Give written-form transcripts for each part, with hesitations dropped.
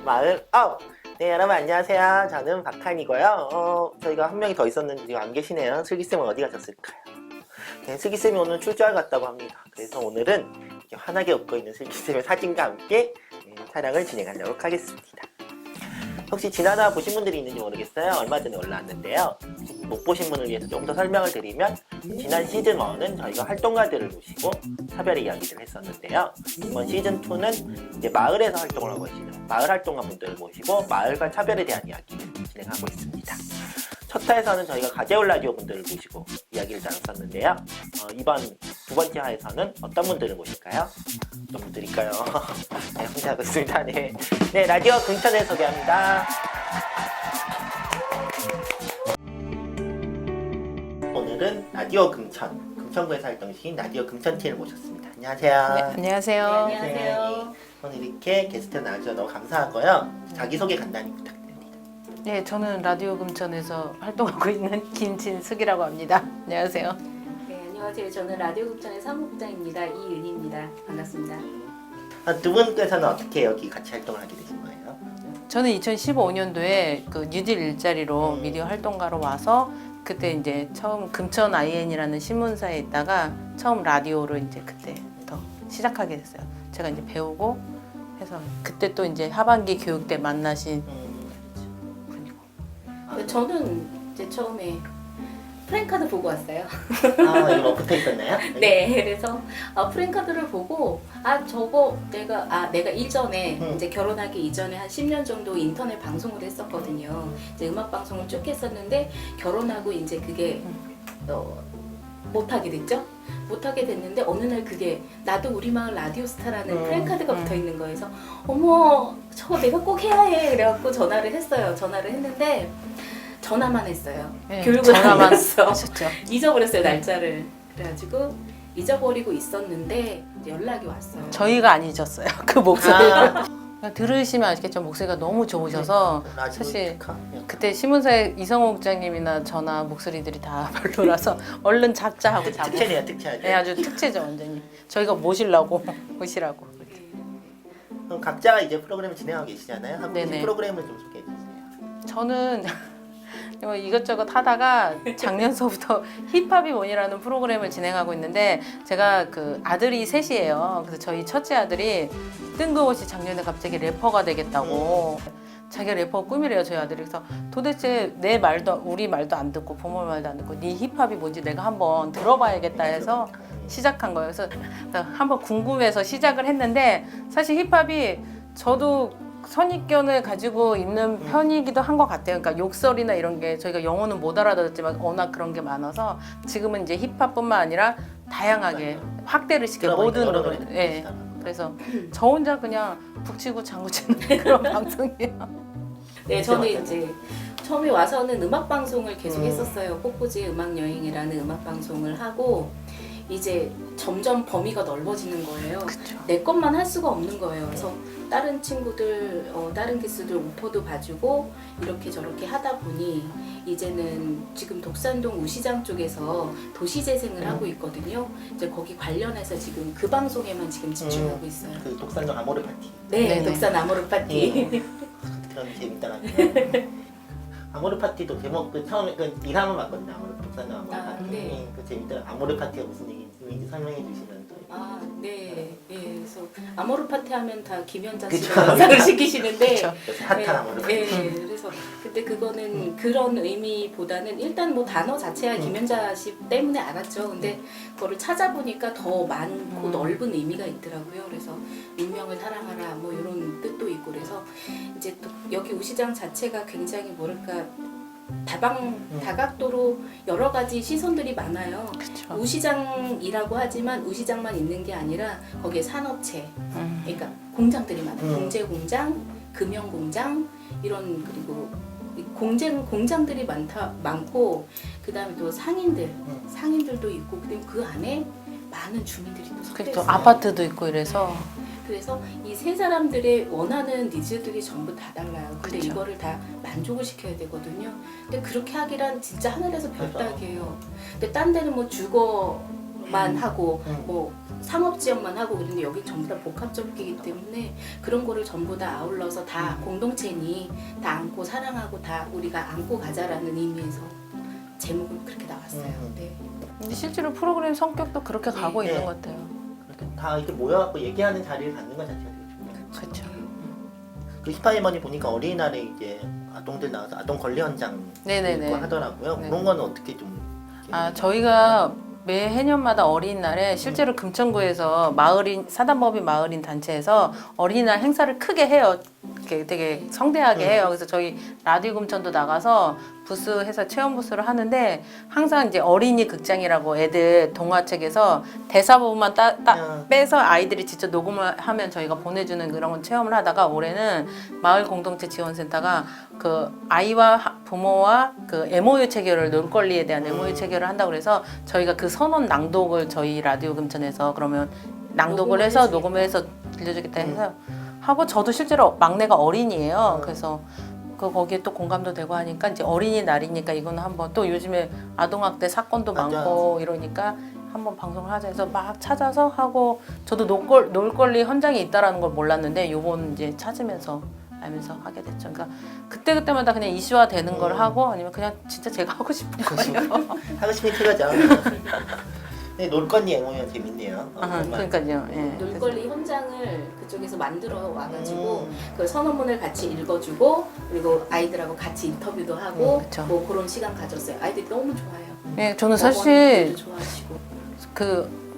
마흔아홉. 네, 여러분 안녕하세요. 저는 박한이고요. 저희가 한 명이 더 있었는데 지금 안 계시네요. 슬기쌤은 어디 가셨을까요? 네, 슬기쌤이 오늘 출장을 갔다고 합니다. 그래서 오늘은 이렇게 환하게 웃고 있는 슬기쌤의 사진과 함께 촬영을 진행하려고 하겠습니다. 혹시 지나다 보신 분들이 있는지 모르겠어요. 얼마 전에 올라왔는데요. 못 보신 분을 위해서 좀 더 설명을 드리면 지난 시즌1은 저희가 활동가들을 모시고 차별의 이야기를 했었는데요. 이번 시즌2는 이제 마을에서 활동을 하고 계시는 마을 활동가 분들을 모시고 마을과 차별에 대한 이야기를 진행하고 있습니다. 첫 회에서는 저희가 가재올 라디오 분들을 모시고 이야기를 나눴었는데요. 이번 두 번째 화에서는 어떤 분들을 모실까요? 어떤 분들일까요? 네, 혼자 하고 있습니다. 네, 라디오 금천을 소개합니다. 오늘은 라디오 금천구에서 활동 중인 라디오 금천팀을 모셨습니다. 안녕하세요. 네, 안녕하세요. 안녕하세요. 오늘 이렇게 게스트 나와주셔서 너무 감사하고요. 자기소개 간단히 부탁드립니다. 네, 저는 라디오 금천에서 활동하고 있는 김진숙이라고 합니다. 안녕하세요. 네, 안녕하세요. 저는 라디오 극장의 사무국장입니다. 이은희입니다. 반갑습니다. 두 분께서는 어떻게 여기 같이 활동을 하게 되신 거예요? 저는 2015년도에 그 뉴딜 일자리로 미디어 활동가로 와서 그때 이제 처음 금천 IN이라는 신문사에 있다가 처음 라디오를 이제 그때부터 시작하게 됐어요. 제가 이제 배우고 해서 그때 또 이제 하반기 교육 때 만나신 분이고. 저는 이제 처음에 프랭카드 보고 왔어요. 이거 붙어 있었나요? 네, 그래서 프랭카드를 보고 내가 이전에 이제 결혼하기 이전에 한 10년 정도 인터넷 방송을 했었거든요. 이제 음악 방송을 쭉 했었는데 결혼하고 이제 그게 못하게 됐죠. 못하게 됐는데 어느 날 그게 나도 우리 마을 라디오 스타라는 프랭카드가 붙어 있는 거예요. 그래서 어머 저거 내가 꼭 해야 해. 그래갖고 전화를 했어요. 전화를 했는데 전화만 했어요. 네, 교육을 전화만 안 했어. 하셨죠. 잊어버렸어요 날짜를. 그래가지고 잊어버리고 있었는데 이제 연락이 왔어요. 저희가 안 잊었어요. 그 목소리를. 들으시면 아시겠죠. 목소리가 너무 좋으셔서 라디오 사실 축하. 그때 신문사의 이성호 국장님이나 저나 목소리들이 다 별로라서 얼른 잡자 하고 잡고. 특채네요, 특채. 네, 아주 특채죠 완전히. 저희가 모시려고 모시라고. 그럼 각자가 이제 프로그램을 진행하고 계시잖아요. 한 분씩 네네. 프로그램을 좀 소개해 주세요. 저는 이것저것 하다가 작년서부터 힙합이 뭐니라는 프로그램을 진행하고 있는데 제가 그 아들이 셋이에요. 그래서 저희 첫째 아들이 뜬금없이 작년에 갑자기 래퍼가 되겠다고 자기가 래퍼 꿈이래요. 저희 아들이. 그래서 도대체 내 말도 우리 말도 안 듣고 부모 말도 안 듣고 네 힙합이 뭔지 내가 한번 들어봐야겠다 해서 시작한 거예요. 그래서 한번 궁금해서 시작을 했는데 사실 힙합이 저도 선입견을 가지고 있는 편이기도 한 것 같아요. 그러니까 욕설이나 이런 게 저희가 영어는 못 알아듣지만 워낙 그런 게 많아서 지금은 이제 힙합뿐만 아니라 다양하게 확대를 시켜 모든 노래. 예. 그래서 저 혼자 그냥 북치고 장구치는 그런 방송이에요. 네, 저는 이제 처음에 와서는 음악 방송을 계속 했었어요. 꽃꽂이 음악 여행이라는 음악 방송을 하고 이제 점점 범위가 넓어지는 거예요. 그쵸. 내 것만 할 수가 없는 거예요. 그래서 다른 친구들, 다른 기수들 오퍼도 봐주고 이렇게 저렇게 하다 보니 이제는 지금 독산동 우시장 쪽에서 도시재생을 하고 있거든요. 이제 거기 관련해서 지금 그 방송에만 지금 집중하고 있어요. 그 독산동 아모르 파티. 네, 네네. 독산 아모르 파티. 그런 재밌다. 아모르 파티도 제목 그 처음에 그 일화만 봤거든요. 독산동 아모르 파티. 네. 그 재밌더라. 아모르 파티가 무슨 얘기인지 설명해 주시면 또. 아, 네. 예, 그래서 아모르 파티 하면 다 김연자 그쵸. 씨가 영상을 시키시는데 그쵸. 핫한 아모르 파티. 네, 그래서 그때 그거는 그런 의미보다는 일단 뭐 단어 자체가 김연자 씨 때문에 알았죠. 근데 그거를 찾아보니까 더 많고 넓은 의미가 있더라고요. 그래서 운명을 사랑하라 뭐 이런 뜻도 있고 그래서 이제 또 여기 우시장 자체가 굉장히 뭐랄까 다각도로 여러 가지 시선들이 많아요. 그쵸. 우시장이라고 하지만 우시장만 있는 게 아니라 거기에 산업체, 그러니까 공장들이 많아요. 공제 공장, 금형 공장 이런 그리고 공장들이 많고 그다음에 또 상인들도 있고 그리고 그 안에 많은 주민들이 또 섞여 그리고 있어요. 또 아파트도 있고 이래서 그래서 이 세 사람들의 원하는 니즈들이 전부 다 달라요. 근데 그쵸. 이거를 다 만족을 시켜야 되거든요. 근데 그렇게 하기란 진짜 하늘에서 별 그렇죠. 따기예요. 근데 딴 데는 뭐 주거 지역만 하고 뭐 상업 지역만 하고 그런데 여기 전부 다 복합적이기 때문에 그런 거를 전부 다 아울러서 다 공동체니 다 안고 사랑하고 다 우리가 안고 가자라는 의미에서 제목은 그렇게 나왔어요. 네. 근데 실제로 프로그램 성격도 그렇게 가고 네. 있는 것 같아요. 그렇게 다 이렇게 모여갖고 얘기하는 자리를 갖는 것 자체가 되게 중요해요. 그렇죠. 그 힙합이머니 보니까 어린이날에 이제 아동들 나와서 아동 권리 현장 네네네. 있고 하더라고요. 네. 그런 거는 어떻게 좀 저희가 매 해년마다 어린이날에 실제로 금천구에서 마을인 사단법인 마을인 단체에서 어린이날 행사를 크게 해요. 이렇게 되게 성대하게 해요. 그래서 저희 라디오 금천도 나가서 부스 해서 체험 부스를 하는데 항상 이제 어린이 극장이라고 애들 동화책에서 대사 부분만 빼서 아이들이 직접 녹음을 하면 저희가 보내주는 그런 체험을 하다가 올해는 마을 공동체 지원센터가 그 아이와 부모와 그 MOU 체결을 놀권리에 대한 MOU 체결을 한다고 그래서 저희가 그 선언 낭독을 저희 라디오 금천에서 그러면 낭독을 해서 녹음을 해서 들려주겠다 해서 하고 저도 실제로 막내가 어린이에요. 그래서 거기에 또 공감도 되고 하니까 이제 어린이날이니까 이거는 한번 또 요즘에 아동학대 사건도 맞아. 많고 이러니까 한번 방송을 하자 해서 막 찾아서 하고 저도 놀권리 현장에 있다라는 걸 몰랐는데 요번 이제 찾으면서 알면서 하게 됐죠. 그러니까 그때마다 그냥 이슈화 되는 걸 하고 아니면 그냥 진짜 제가 하고 싶은 거예요. 하고 싶은 그거죠. 네, 놀건이 앵무가 재밌네요. 그러니까요. 예. 놀권리 현장을 그쪽에서 만들어 와가지고 그 선언문을 같이 읽어주고 그리고 아이들하고 같이 인터뷰도 하고 그쵸. 뭐 그런 시간 가졌어요. 아이들이 너무 좋아해요. 예, 저는 어머니들도 사실 좋아하시고.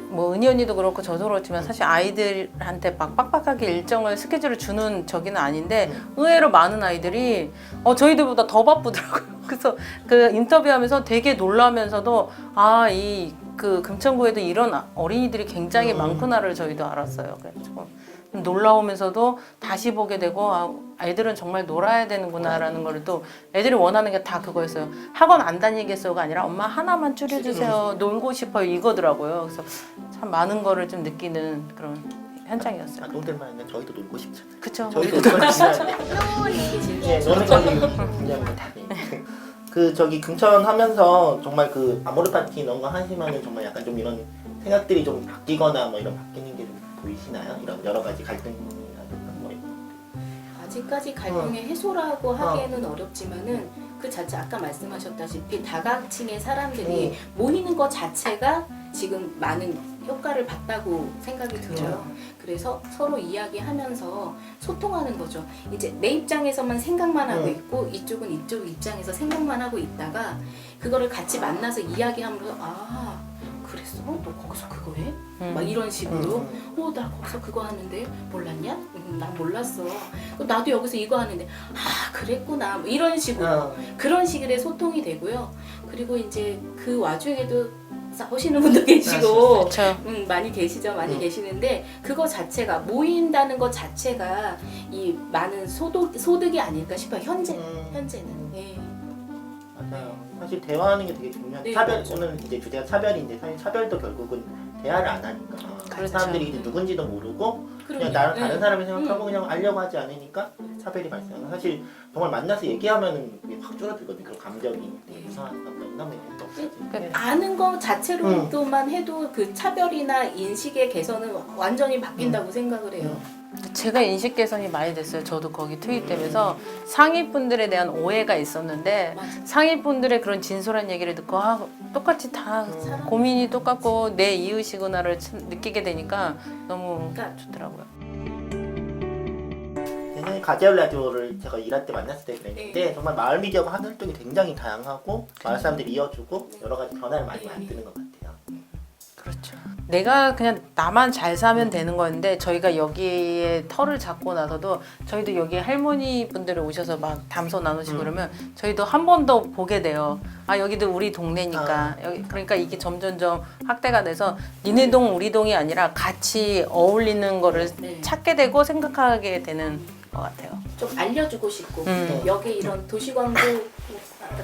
뭐 은희 언니도 그렇고 저도 그렇지만 사실 아이들한테 막 빡빡하게 일정을 스케줄을 주는 저기는 아닌데 의외로 많은 아이들이 저희들보다 더 바쁘더라고요. 그래서 그 인터뷰하면서 되게 놀라면서도 그 금천구에도 이런 어린이들이 굉장히 많구나를 저희도 알았어요. 그래서 놀라우면서도 다시 보게 되고 아이들은 정말 놀아야 되는구나라는 걸 또 애들이 원하는 게 다 그거였어요. 학원 안 다니겠어요가 아니라 엄마 하나만 줄여주세요. 놀고 싶어요 이거더라고요. 그래서 참 많은 거를 좀 느끼는 그런 현장이었어요. 아동들만 아니라 저희도 놀고 싶잖아요. 그쵸? 저희도 놀고 싶은데. 이게 제일 네, 노는 건 굉장히 다 돼. 그 저기 금천 하면서 정말 그 아모르 파티 이런 거 하시면은 정말 약간 좀 이런 생각들이 좀 바뀌거나 뭐 이런 바뀌는 게 좀 보이시나요? 이런 여러 가지 갈등이라든가 뭐 이런. 아직까지 갈등의 해소라고 하기에는 어렵지만은 그 자체 아까 말씀하셨다시피 다각층의 사람들이 모이는 것 자체가 지금 많은 효과를 봤다고 생각이 들어요. 그래서 서로 이야기하면서 소통하는 거죠. 이제 내 입장에서만 생각만 하고 있고 이쪽은 이쪽 입장에서 생각만 하고 있다가 그거를 같이 만나서 이야기하면서 그랬어? 너 거기서 그거 해? 막 이런 식으로 나 거기서 그거 하는데 몰랐냐? 난 몰랐어. 나도 여기서 이거 하는데 그랬구나. 뭐 이런 식으로 그런 식의 소통이 되고요. 그리고 이제 그 와중에도 싸우시는 분도 계시고 많이 계시죠. 많이 계시는데 그거 자체가 모인다는 것 자체가 이 많은 소득이 아닐까 싶어요. 현재는. 네. 맞아요. 사실 대화하는 게 되게 중요해요. 네, 차별 맞죠. 오늘 이제 주제가 차별인데 사실 차별도 결국은 대화를 안 하니까 그렇죠. 사람들이 이제 누군지도 모르고 그냥 그럼요. 나랑 다른 네. 사람이 생각하고 그냥 알려고 하지 않으니까 차별이 발생하는. 사실 정말 만나서 얘기하면은 그게 확 줄어들거든요. 그런 감정이 이상하다 뭐 있나 뭐 이런 거 없어지. 아는 거 자체로만 해도 그 차별이나 인식의 개선은 완전히 바뀐다고 생각을 해요. 제가 인식 개선이 많이 됐어요. 저도 거기 투입되면서 상위분들에 대한 오해가 있었는데 맞아. 상위분들의 그런 진솔한 얘기를 듣고 똑같이 다 고민이 똑같고 내 이웃이구나를 느끼게 되니까 너무 그러니까 좋더라고요. 예전에 가재울 라디오를 제가 일할 때 만났을 때 그랬는데 정말 마을 미디어가 하는 활동이 굉장히 다양하고 마을 사람들이 이어주고 여러 가지 변화를 많이 만드는 것 같아요. 그렇죠. 내가 그냥 나만 잘 사면 되는 거였는데 저희가 여기에 터를 잡고 나서도 저희도 여기 할머니 분들이 오셔서 막 담소 나누시고 그러면 저희도 한 번 더 보게 돼요. 여기도 우리 동네니까 여기 그러니까 이게 점점점 확대가 돼서 니네 동 우리 동이 아니라 같이 어울리는 거를 찾게 되고 생각하게 되는 것 같아요. 좀 알려주고 싶고 여기 이런 도시광고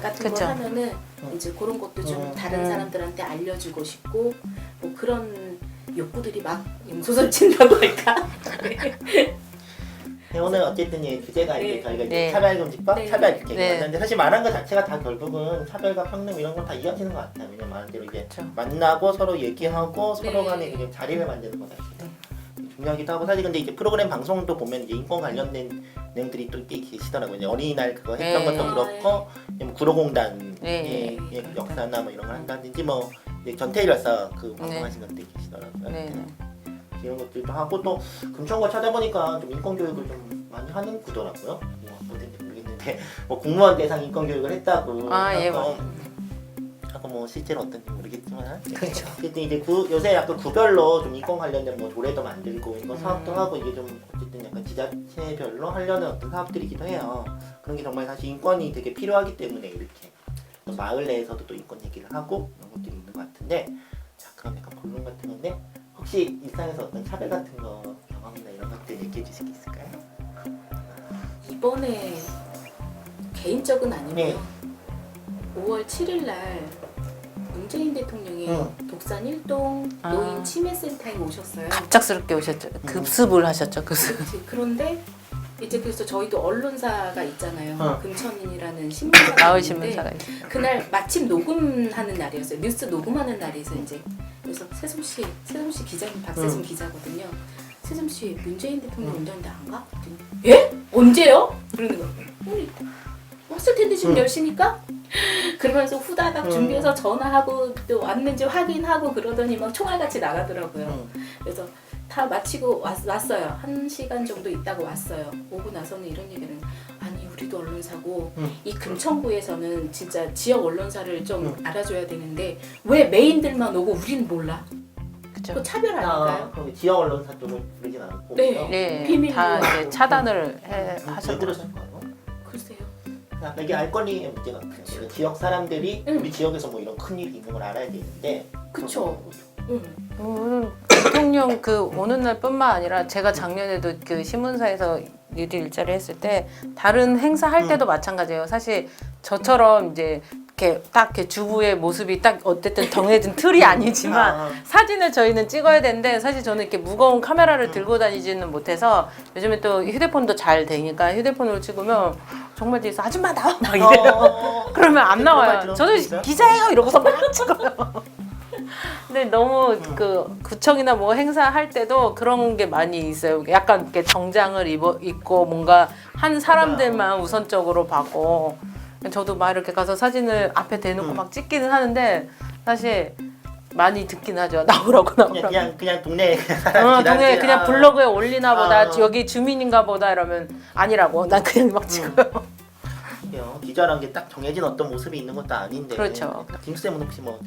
같은 그쵸. 거 하면은 이제 그런 것도 좀 다른 사람들한테 알려주고 싶고 뭐 그런 욕구들이 막 솟아친다고 할까? 네, 오늘 어쨌든 이 주제가 이제 네. 저희가 이제 네. 차별금지법, 네. 차별 이렇게 네. 얘기하는데 사실 말한 것 자체가 다 결국은 차별과 평등 이런 건 다 이어지는 것 같아요. 왜냐면 말한 대로 이제 그렇죠. 만나고 서로 얘기하고 네. 서로 간에 그냥 자리를 만드는 거다. 중요하기도 하고 사실 근데 이제 프로그램 방송도 보면 이제 인권 관련된 내용들이 또 꽤 계시더라고요. 이제 어린이날 그거 했던 네. 것도 그렇고 뭐 구로공단의 네. 그 역사나 뭐 이런 걸 한다든지 뭐 이제 전태일 열사 그 네. 방송하신 분들이 계시더라고요. 네. 이런 것들도 하고 또 금천과 찾아보니까 좀 인권 교육을 좀 많이 하는 구더라고요. 뭐 어딘지 모르겠는데 뭐 공무원 대상 인권 교육을 했다고 예, 하고 뭐 실제로 어떤지 모르겠지만 그렇죠. 어쨌든 이제 요새 약간 구별로 좀 인권 관련된 뭐 조례도 만들고 인권 사업도 하고 이게 좀 어쨌든 약간 지자체별로 하려는 어떤 사업들이기도 해요. 그런 게 정말 사실 인권이 되게 필요하기 때문에 이렇게 또 마을 내에서도 또 인권 얘기를 하고 이런 것들이 있는 것 같은데 자 그럼 약간 본론 같은 건데 혹시 일상에서 어떤 차별 같은 거 경험이나 이런 것들 얘기해 주실 게 있을까요? 이번에 개인적은 아니고요. 네. 5월 7일 날 문재인 대통령이 독산 1동 아. 노인 치매센터에 오셨어요. 갑작스럽게 오셨죠. 급습을 하셨죠. 급습. 그렇지. 그런데 이제 그래서 저희도 언론사가 있잖아요. 어. 금천인이라는 신문사가 마을 있는데 신문사가 있어요. 그날 마침 녹음하는 날이었어요. 뉴스 녹음하는 날이서 이제 그래서 세솜 씨 기자님 박세솜 기자거든요. 세솜 씨 문재인 대통령 온다는데 안 가? 그랬더니 예? 언제요? 그러는 거예요. 오늘 왔을 텐데 지금 10시니까? 그러면서 후다닥 준비해서 전화하고 또 왔는지 확인하고 그러더니 막 총알같이 나가더라고요. 그래서 다 마치고 왔어요. 1시간 정도 있다가 왔어요. 오고 나서는 이런 얘기는 아니 우리도 언론사고 이 금천구에서는 진짜 지역 언론사를 좀 알아줘야 되는데 왜 메인들만 오고 우리는 몰라? 그죠. 그거 차별 아닐까요? 그럼 지역 언론사 쪽을 부르진 않고 네. 네. 비밀로 다 하고. 이제 차단을 왜 하셨더라고요. 그러실까요? 글쎄요. 약간 이게 알 권리의 문제 같아요. 지역 사람들이 우리 지역에서 뭐 이런 큰 일이 있는 걸 알아야 되는데 그쵸. 응. 대통령 그 오는 날뿐만 아니라 제가 작년에도 그 신문사에서 일자리 했을 때 다른 행사 할 때도 마찬가지예요. 사실 저처럼 이제 이렇게 딱 이렇게 주부의 모습이 딱 어쨌든 정해진 틀이 아니지만 사진을 저희는 찍어야 되는데 사실 저는 이렇게 무거운 카메라를 들고 다니지는 못해서 요즘에 또 휴대폰도 잘 되니까 휴대폰으로 찍으면 정말 뒤에서 아줌마 나와 막 이래요. 그러면 안 나와요. 저는 기자예요 이러고서 막 찍어요. 근데 너무 그 구청이나 뭐 행사 할 때도 그런 게 많이 있어요. 약간 이렇게 정장을 입고 뭔가 한 사람들만 우선적으로 봐고 저도 막 이렇게 가서 사진을 앞에 대놓고 막 찍기는 하는데 사실 많이 듣긴 하죠. 나오라고. 그냥 동네 동네 그냥 블로그에 올리나 보다 여기 주민인가 보다 이러면 아니라고 난 그냥 막 찍어요. 기자란 게 딱 정해진 어떤 모습이 있는 것도 아닌데 그렇죠. 김수쌤은 혹시 뭐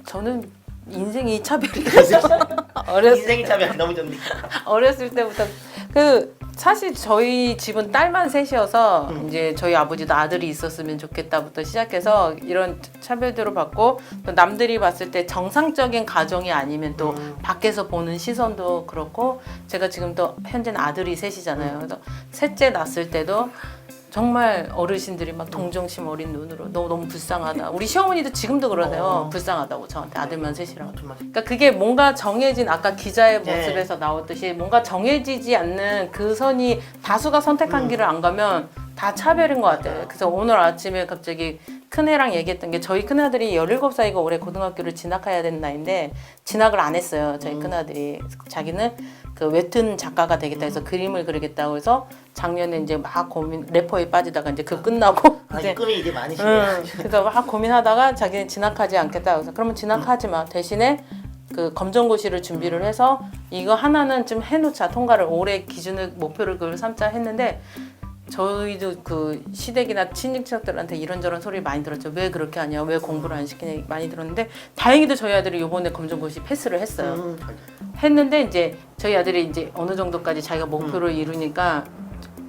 저는 인생이 차별이라서 인생이 차별 너무 좋네. 어렸을 때부터 그 사실 저희 집은 딸만 셋이어서 이제 저희 아버지도 아들이 있었으면 좋겠다부터 시작해서 이런 차별대로 받고 또 남들이 봤을 때 정상적인 가정이 아니면 또 밖에서 보는 시선도 그렇고 제가 지금 또 현재는 아들이 셋이잖아요. 그래서 셋째 낳았을 때도 정말 어르신들이 막 동정심 어린 눈으로 너무 불쌍하다. 우리 시어머니도 지금도 그러세요. 불쌍하다고 저한테 아들만 셋이라고. 그러니까 그게 뭔가 정해진 아까 기자의 모습에서 나왔듯이 뭔가 정해지지 않는 그 선이 다수가 선택한 길을 안 가면 다 차별인 것 같아요. 그래서 오늘 아침에 갑자기 큰애랑 얘기했던 게 저희 큰아들이 17살이고 올해 고등학교를 진학해야 되는 나이인데 진학을 안 했어요. 저희 큰아들이. 자기는 그 웹툰 작가가 되겠다 해서 그림을 그리겠다고 해서 작년에 이제 막 래퍼에 빠지다가 이제 그 끝나고 이제 꿈이 이제 많으시네요. 그래서 막 고민하다가 자기는 진학하지 않겠다 그래서 그러면 진학하지 마. 대신에 그 검정고시를 준비를 해서 이거 하나는 좀 해놓자. 통과를 올해 기준을 목표를 그걸 삼자 했는데 저희도 그 시댁이나 친인척들한테 이런저런 소리 많이 들었죠. 왜 그렇게 하냐, 왜 공부를 안 시키냐 많이 들었는데 다행히도 저희 아들이 이번에 검정고시 패스를 했어요. 했는데 이제 저희 아들이 이제 어느 정도까지 자기가 목표를 이루니까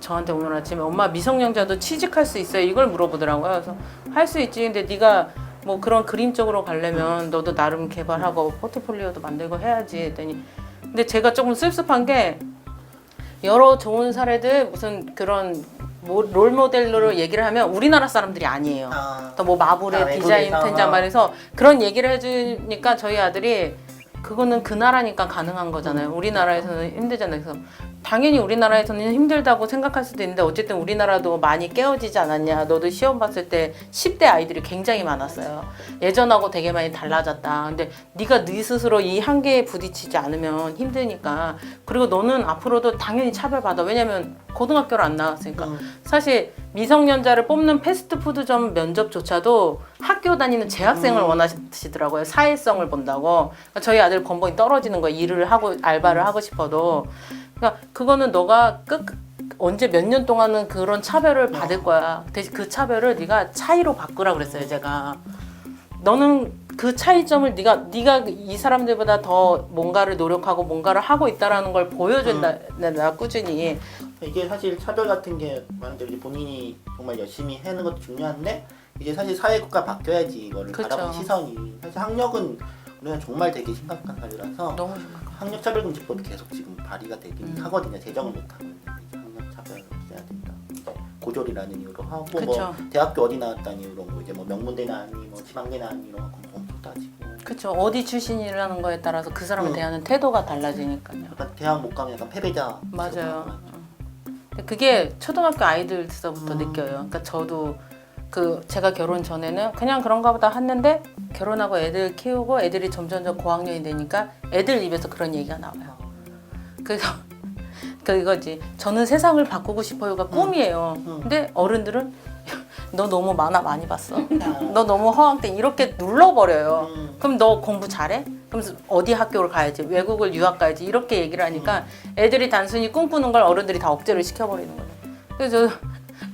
저한테 오늘 아침에 엄마 미성년자도 취직할 수 있어요? 이걸 물어보더라고요. 그래서 할 수 있지. 근데 네가 뭐 그런 그림 쪽으로 가려면 너도 나름 개발하고 포트폴리오도 만들고 해야지 했더니 근데 제가 조금 씁쓸한 게 여러 좋은 사례들 무슨 그런 롤 모델로 얘기를 하면 우리나라 사람들이 아니에요. 또 뭐 마블의 디자인 텐장 말해서 그런 얘기를 해주니까 저희 아들이 그거는 그 나라니까 가능한 거잖아요. 우리나라에서는 힘들잖아요. 그래서 당연히 우리나라에서는 힘들다고 생각할 수도 있는데 어쨌든 우리나라도 많이 깨어지지 않았냐. 너도 시험 봤을 때 10대 아이들이 굉장히 많았어요. 예전하고 되게 많이 달라졌다. 근데 네가 네 스스로 이 한계에 부딪히지 않으면 힘드니까. 그리고 너는 앞으로도 당연히 차별받아. 왜냐면 고등학교를 안 나왔으니까. 사실 미성년자를 뽑는 패스트푸드점 면접조차도 학교 다니는 재학생을 원하시더라고요. 사회성을 본다고. 그러니까 저희 아들 건봉이 떨어지는 거예요. 일을 하고 알바를 하고 싶어도. 그러니까 그거는 너가 언제 몇 년 동안은 그런 차별을 받을 거야. 대신 그 차별을 네가 차이로 바꾸라 그랬어요, 제가. 너는 그 차이점을 네가 이 사람들보다 더 뭔가를 노력하고 뭔가를 하고 있다라는 걸 보여준다. 내가 꾸준히. 이게 사실 차별 같은 게 말대로 이제 본인이 정말 열심히 하는 것도 중요한데 이제 사실 사회가 바뀌어야지 이거를 그쵸. 바라보는 시선이 사실 학력은 우리는 정말 되게 심각한 사회라서 너무 심각해. 학력 차별금지법이 계속 지금 발의가 되긴 하거든요. 제정을 못 하고 있는데 이제 학력 차별을 없애야 된다. 이제 고졸이라는 이유로 하고 뭐 그쵸. 대학교 어디 나왔다는 이유로 뭐 이제 뭐 명문대 나왔니 뭐 지방대 나왔니 이런 거 엄청 따지고. 그렇죠. 어디 출신이라는 거에 따라서 그 사람을 대하는 태도가 달라지니까요. 약간 대학 못 가면 약간 패배자. 맞아요. 근데 그게 초등학교 아이들서부터 느껴요. 그러니까 저도 제가 결혼 전에는 그냥 그런가 보다 했는데 결혼하고 애들 키우고 애들이 점점 고학년이 되니까 애들 입에서 그런 얘기가 나와요. 그래서 이거지. 저는 세상을 바꾸고 싶어요가 꿈이에요. 근데 어른들은 너 너무 만화 많이 봤어. 너 너무 허황된 이렇게 눌러버려요. 그럼 너 공부 잘해? 그럼 어디 학교를 가야지? 외국을 유학 가야지? 이렇게 얘기를 하니까 애들이 단순히 꿈꾸는 걸 어른들이 다 억제를 시켜버리는 거예요. 그래서 저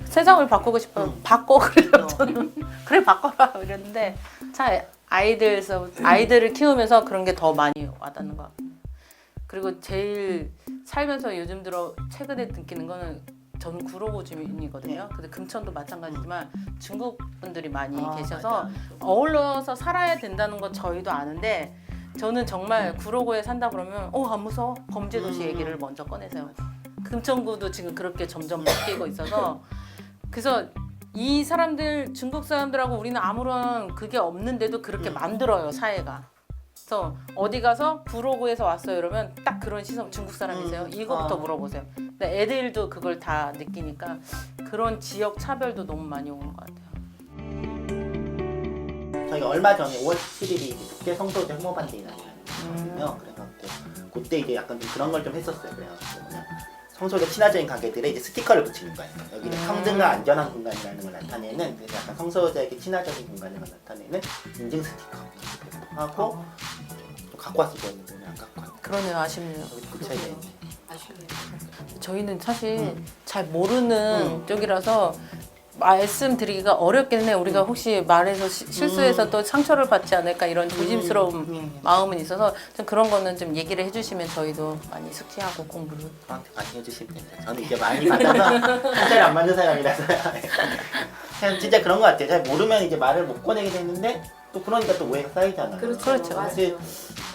세상을 바꾸고 싶어요. 바꿔 그래요. 저는 그래 바꿔라 이랬는데 참 아이들을 키우면서 그런 게 더 많이 와닿는 것 같아요. 그리고 제일 살면서 요즘 들어 최근에 느끼는 거는 저는 구로구 주민이거든요. 근데 금천도 마찬가지지만 중국 분들이 많이 계셔서 맞아. 어울려서 살아야 된다는 건 저희도 아는데 저는 정말 구로구에 산다 그러면 안 무서워? 범죄 도시 얘기를 먼저 꺼내세요. 금천구도 지금 그렇게 점점 바뀌고 있어서 그래서 이 사람들 중국 사람들하고 우리는 아무런 그게 없는데도 그렇게 만들어요 사회가. 그래서 어디 가서 구로구에서 왔어요 이러면 딱 그런 시선 중국 사람이세요? 이거부터 물어보세요. 근데 애들도 그걸 다 느끼니까 그런 지역 차별도 너무 많이 오는 것 같아요. 저희가 얼마 전에 5월 17일이 국제 성소유자 혐오반대 날이거든요. 그래갖고 그때 이제 약간 좀 그런 걸 좀 했었어요. 그래갖고 그냥 성소유자 친화적인 가게들에 이제 스티커를 붙이는 거예요. 여기는 평등과 안전한 공간이라는 걸 나타내는 그래서 약간 성소유자에게 친화적인 공간을 나타내는 인증 스티커 하고 좀 갖고 왔을 거예요. 오늘 안 갖고 왔는데 그러네요. 아쉽네요. 여기 붙여야 되는데. 아쉽네요. 저희는 사실 잘 모르는 쪽이라서 말씀드리기가 어렵겠네. 우리가 혹시 말해서 실수해서 또 상처를 받지 않을까 이런 조심스러운 마음은 있어서 좀 그런 거는 좀 얘기를 해주시면 저희도 많이 숙지하고 공부를. 저한테 많이 해주시면 됩니다. 저는 이제 많이 받아서 한자리 안 맞는 사람이라서요. 그냥 진짜 그런 것 같아요. 잘 모르면 이제 말을 못 꺼내게 되는데 또 그러니까 또 오해가 쌓이잖아요. 그렇죠. 사실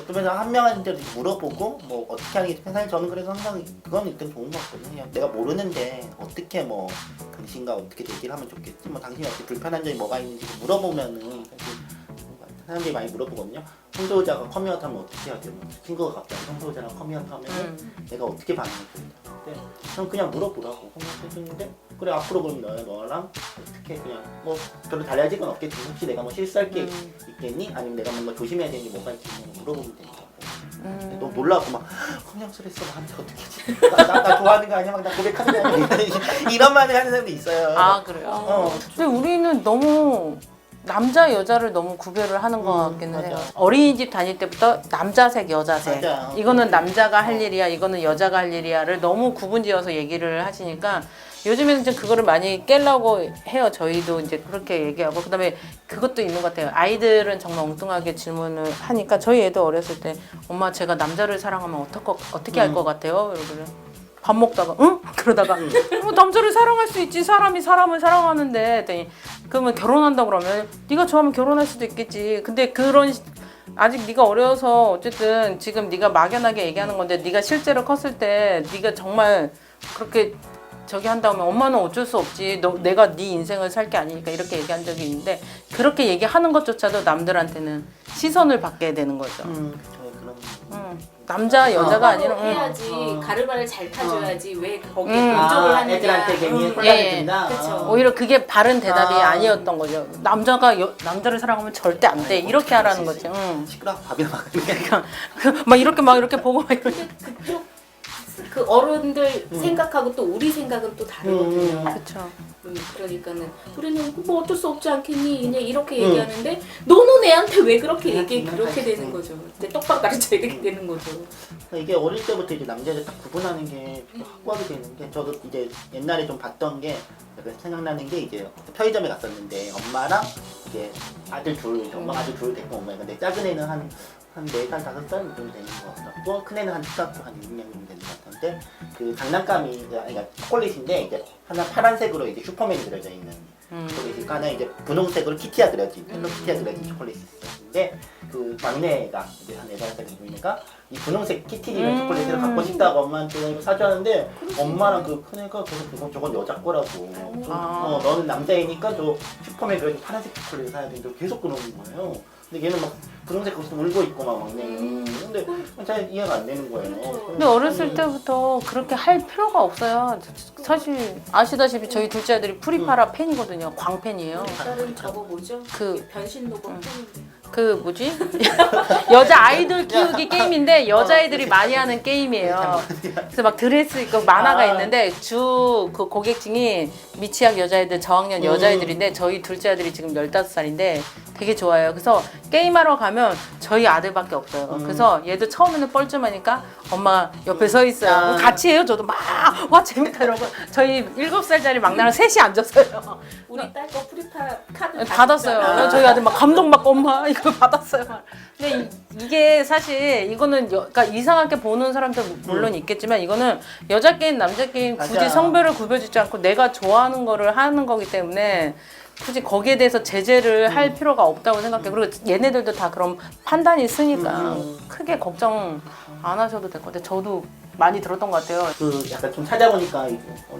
어떤 면에서 한 명한테 물어보고 뭐 어떻게 하는 게 좋겠어요. 사실 저는 그래서 항상 그건 일단 좋은 것 같거든요. 그냥 내가 모르는데 어떻게 뭐 당신과 어떻게 얘기를 하면 좋겠지 뭐 당신이 어떻게 불편한 점이 뭐가 있는지 물어보면은 사실 사람들이 많이 물어보거든요. 성소유자가 커미아웃 하면 어떻게 해야 돼요? 친구가 갑자기 성소유자랑 커미아웃 하면 내가 어떻게 반응을 해야 되는데 전 그냥 물어보라고 커미아웃 해주는데 그래 앞으로 그럼 너랑 어떻게 그냥 뭐 별로 달라질 건 없겠지. 혹시 내가 뭐 실수할 게 있겠니? 아니면 내가 뭔가 조심해야 되는 게 뭐가 있겠니? 물어보면 되니까. 너무 놀라고 막 커미아웃을 했어 나한테 어떻게 하지? 나 좋아하는 거 아니야? 막 나 고백하는 거 아니야? 이런 말을 하는 사람도 있어요. 아 그래요? 근데 우리는 너무 남자 여자를 너무 구별을 하는 것 같기는 해요. 맞아. 어린이집 다닐 때부터 남자색 여자색 맞아요. 이거는 남자가 할 일이야 이거는 여자가 할 일이야를 너무 구분지어서 얘기를 하시니까 요즘에는 좀 그거를 많이 깨려고 해요. 저희도 이제 그렇게 얘기하고 그다음에 그것도 있는 것 같아요. 아이들은 정말 엉뚱하게 질문을 하니까 저희 애도 어렸을 때 엄마 제가 남자를 사랑하면 어떻게 할 것 같아요? 이러고는 밥 먹다가 응? 그러다가 남자를 사랑할 수 있지 사람이 사람을 사랑하는데 했더니 그러면 결혼한다 그러면 네가 좋아하면 결혼할 수도 있겠지. 근데 아직 네가 어려서 어쨌든 지금 네가 막연하게 얘기하는 건데 네가 실제로 컸을 때 네가 정말 그렇게 저기 한다면 엄마는 어쩔 수 없지. 내가 네 인생을 살 게 아니니까 이렇게 얘기한 적이 있는데 그렇게 얘기하는 것조차도 남들한테는 시선을 받게 되는 거죠. 저희 그런 남자 여자가 아니라 해야지 가르마를 잘 타줘야지 왜 거기에 음. 공조를 하느냐. 애들한테 괜히 예. 혼란을 준다. 그쵸. 오히려 그게 바른 대답이 아. 아니었던 거죠. 남자가 남자를 사랑하면 절대 안 돼. 이렇게 하라는 거지. 응. 시끄러 밥이나 먹으면 그러니까 막 이렇게 보고 막 이렇게. 근데 그쪽 그 어른들 생각하고 또 우리 생각은 또 다르거든요. 그렇죠. 그러니까는 우리는 뭐 어쩔 수 없지 않겠니 그냥 이렇게 얘기하는데 너는 애한테 왜 그렇게 얘기해 그렇게 되는 거죠. 근데 똑바로 가르쳐야 되게 되는 거죠. 이게 어릴 때부터 이제 남자를 딱 구분하는 게 확고하게 되는 게 저도 이제 옛날에 좀 봤던 게 약간 생각나는 게 이제 편의점에 갔었는데 엄마랑 이제 아들 둘, 엄마 아들 둘 데리고 온 거예요. 근데 작은 애는 한 4살, 5살 정도 되는 것 같고 큰 애는 한 초등학교 한 6학년 정도 되는 것 같은데 그 장난감이 그러니까 초콜릿인데 이제 하나 파란색으로 이제 슈퍼맨이 그려져 있는 초콜릿이 있고 하나 이제 분홍색으로 키티가 그려진 헬로 키티가 그려진 초콜릿이 있어요. 근데 그 막내가 이제 한 4살 정도 애가 이 분홍색 키티 있는 초콜릿을 갖고 싶다고 엄마한테 사주하는데 엄마랑 그 큰애가 계속 저건 여자 거라고 너는 남자애니까 저 슈퍼맨 그려진 파란색 초콜릿을 사야 된다고 계속 그러는 거예요. 근데 얘는 막 분홍색 거기서 울고 있고 막 막내는 근데 잘 이해가 안 되는 거예요. 근데 어렸을 때부터 그렇게 할 필요가 없어요. 사실 아시다시피 저희 둘째 아들이 프리파라 팬이거든요. 광팬이에요. 딸은 저거 뭐죠? 그- 변신 로봇 팬인데. 그 뭐지? 여자 아이돌 키우기 게임인데 여자애들이 많이 하는 게임이에요. 그래서 막 드레스 입고 만화가 있는데 주 그 고객층이 미취학 여자애들 저학년 여자애들인데 저희 둘째 아들이 지금 15살인데 되게 좋아해요. 그래서 게임하러 가면 저희 아들밖에 없어요. 그래서 얘도 처음에는 뻘쭘하니까 엄마 옆에 서 있어요. 같이 해요. 저도 막 와 재밌다 이러고 저희 7살짜리 막내랑 셋이 앉았어요. 우리 딸 거 프리파 카드 받았어요. 저희 아들 막 감동받고 엄마 이거 받았어요. 근데 이게 사실 이거는 그러니까 이상하게 보는 사람도 물론 있겠지만 이거는 여자 게임 남자 게임 굳이 맞아. 성별을 구별짓지 않고 내가 좋아하는 거를 하는 거기 때문에 굳이 거기에 대해서 제재를 할 필요가 없다고 생각해요. 그리고 얘네들도 다 그런 판단이 있으니까 크게 걱정 안 하셔도 될 것 같아요. 저도 많이 들었던 것 같아요. 그 약간 좀 찾아보니까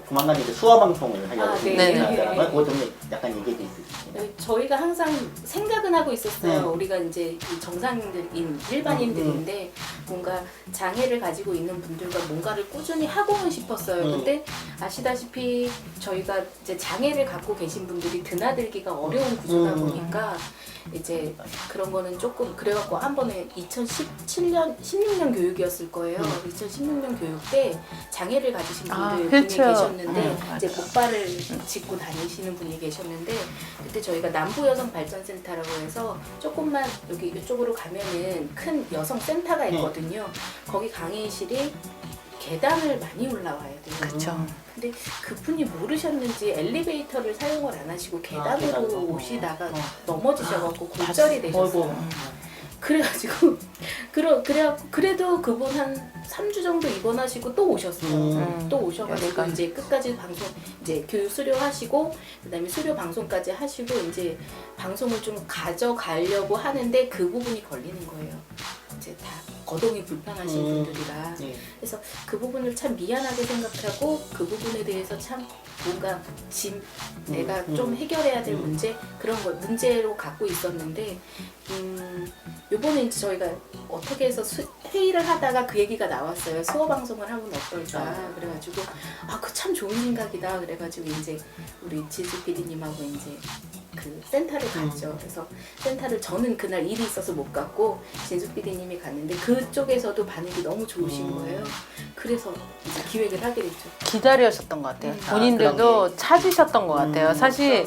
조만간 이제 수어 방송을 하려고 네. 생각하더라고요. 그거 좀 약간 얘기해 줄 수 있어요. 저희가 항상 생각은 하고 있었어요. 네. 우리가 이제 이 정상인들인 일반인들인데 뭔가 장애를 가지고 있는 분들과 뭔가를 꾸준히 하고는 싶었어요. 근데 아시다시피 저희가 이제 장애를 갖고 계신 분들이 드나들기가 어려운 구조다 보니까 이제 그런 거는 조금 그래갖고 한 번에 2017년, 16년 교육이었을 거예요. 2016년 교육 때 장애를 가지신 분들 분이 그렇죠. 계셨는데 이제 목발을 짚고 다니시는 분이 계셨는데 그때 저희가 남부 여성 발전센터라고 해서 조금만 여기 이쪽으로 가면은 큰 여성 센터가 있거든요. 거기 강의실이 계단을 많이 올라와야 돼요. 그렇죠. 근데 그분이 모르셨는지 엘리베이터를 사용을 안 하시고 계단으로 계단으로. 오시다가 넘어지셔갖고 골절이 되셨어요. 어이구. 그래가지고 그래도 그분 한 3주 정도 입원하시고 또 오셨어요. 또 오셔가지고 그러니까. 이제 끝까지 방송 이제 교육 수료하시고 그다음에 수료 방송까지 하시고 이제 방송을 좀 가져가려고 하는데 그 부분이 걸리는 거예요. 이제 다 거동이 불편하신 분들이라 네. 그래서 그 부분을 참 미안하게 생각하고 그 부분에 대해서 참 뭔가 내가 좀 해결해야 될 문제 그런 거 문제로 갖고 있었는데 요번에 이제 저희가 어떻게 해서 회의를 하다가 그 얘기가 나왔어요. 수어 방송을 하면 어떨까 그래가지고 그 참 좋은 생각이다 그래가지고 이제 우리 지수 PD님하고 이제 그 센터를 갔죠. 그래서 센터를 저는 그날 일이 있어서 못 갔고 진수 PD님이 갔는데 그쪽에서도 반응이 너무 좋으신 거예요. 그래서 이제 기획을 하게 됐죠. 기다리셨던 것 같아요. 본인들도 그런 찾으셨던 것 같아요. 사실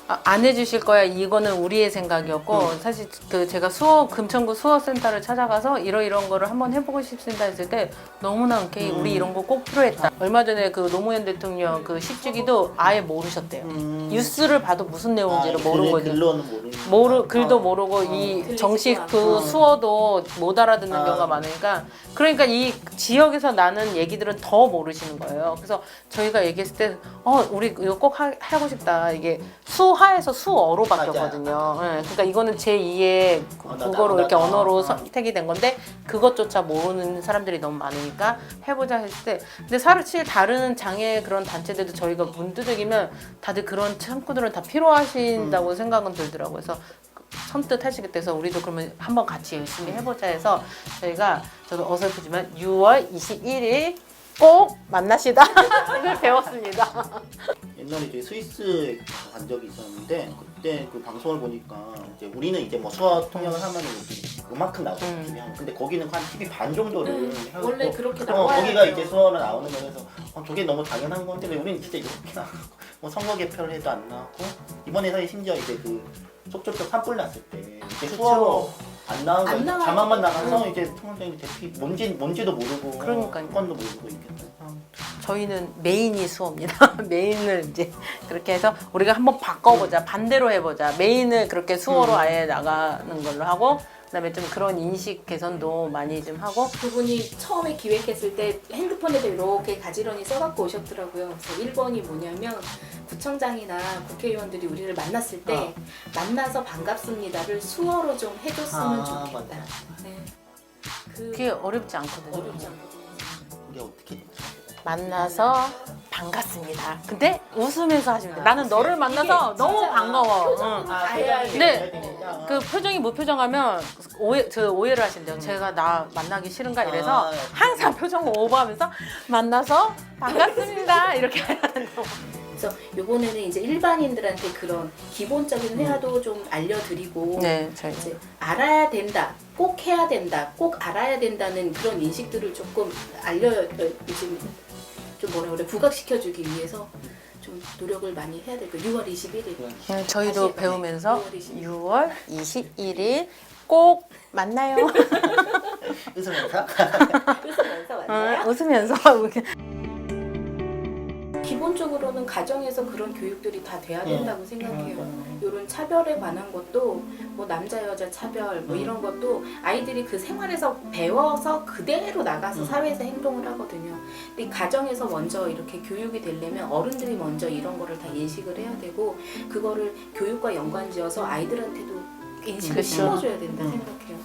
안 해주실 거야 이거는 우리의 생각이었고 사실 그 제가 금천구 수어센터를 찾아가서 이런 거를 한번 해보고 싶습니다 했을 때 너무나 흔쾌히 우리 이런 거 꼭 필요했다. 얼마 전에 그 노무현 대통령 그 10주기도 아예 모르셨대요. 뉴스를 봐도 무슨 내용인지를 모르거든요. 글로는 모르는 글도 모르고 이 들리지도 정식 않고. 그 수어도 못 알아듣는 경우가 많으니까 그러니까 이 지역에서 나는 얘기들은 더 모르시는 거예요. 그래서 저희가 얘기했을 때 우리 이거 꼭 하고 싶다. 이게 수하에서 수어로 바뀌었거든요. 네, 그러니까 이거는 제2의 국어로 이렇게 언어로 선택이 된 건데 그것조차 모르는 사람들이 너무 많으니까 해보자 했을 때 근데 사실 다른 장애 그런 단체들도 저희가 문 두들기면 다들 그런 창구들은 다 필요하신다고 생각은 들더라고요. 그래서 선뜻 하시게 돼서 우리도 그러면 한번 같이 열심히 해보자 해서 저희가 저도 어설프지만 6월 21일 꼭 만나시다 이걸 배웠습니다. 옛날에 이제 스위스에 간 적이 있었는데 그때 그 방송을 보니까 이제 우리는 이제 뭐 수어 통역을 하면 그만큼 나오죠 TV 한. 근데 거기는 한 TV 반 정도를 해갖고 원래 그렇게 나와야 거기가 돼요. 이제 수어로 나오는 거라서 저게 너무 당연한 건데 왜 우리는 진짜 이렇게 나오고 뭐 선거 개표를 해도 안 나오고 이번에 사실 심지어 이제 그 속초쪽 산불 났을 때 이제 그쵸. 수어로 안 나온 안 거 나와요. 자막만 나가서 이제 통합장이 대피 뭔지도 모르고 그러니까요. 건도 모르고 이게 저희는 메인이 수어입니다. 메인을 이제 그렇게 해서 우리가 한번 바꿔보자. 반대로 해보자. 메인을 그렇게 수어로 아예 나가는 걸로 하고 그다음에 좀 그런 인식 개선도 많이 좀 하고 그분이 처음에 기획했을 때 핸드폰에도 이렇게 가지런히 써갖고 오셨더라고요. 그래서 1번이 뭐냐면 구청장이나 국회의원들이 우리를 만났을 때 만나서 반갑습니다를 수어로 좀 해줬으면 좋겠다. 맞다. 네. 그게 어렵지 않거든요. 어렵지 않거든요. 이게 어떻게 됐지? 만나서 반갑습니다. 근데 웃으면서 하시면 돼. 나는 너를 만나서 이게 너무 진짜 반가워. 표정으로 응. 다 해야 돼. 네. 그 표정이 무표정하면 오해를 하신대요. 제가 나 만나기 싫은가 이래서 아, 항상 표정 오버하면서 만나서 반갑습니다 이렇게 해야 된다고. 그래서 요번에는 이제 일반인들한테 그런 기본적인 회화도 좀 알려드리고 네, 저희 이제 알아야 된다, 꼭 해야 된다, 꼭 알아야 된다는 그런 인식들을 조금 지금 좀 뭐라 그래 부각시켜주기 위해서 좀 노력을 많이 해야 될 거예요. 6월 21일. 저희도 다시 배우면서 6월 6월 21일 꼭 만나요. 웃으면서 웃으면서 만나요. 웃으면서 기본적으로는 가정에서 그런 교육들이 다 돼야 된다고 생각해요. 이런 차별에 관한 것도 뭐 남자 여자 차별 뭐 이런 것도 아이들이 그 생활에서 배워서 그대로 나가서 사회에서 행동을 하거든요. 근데 가정에서 먼저 이렇게 교육이 되려면 어른들이 먼저 이런 거를 다 인식을 해야 되고 그거를 교육과 연관지어서 아이들한테도 인식을 그쵸. 심어줘야 된다 생각해요.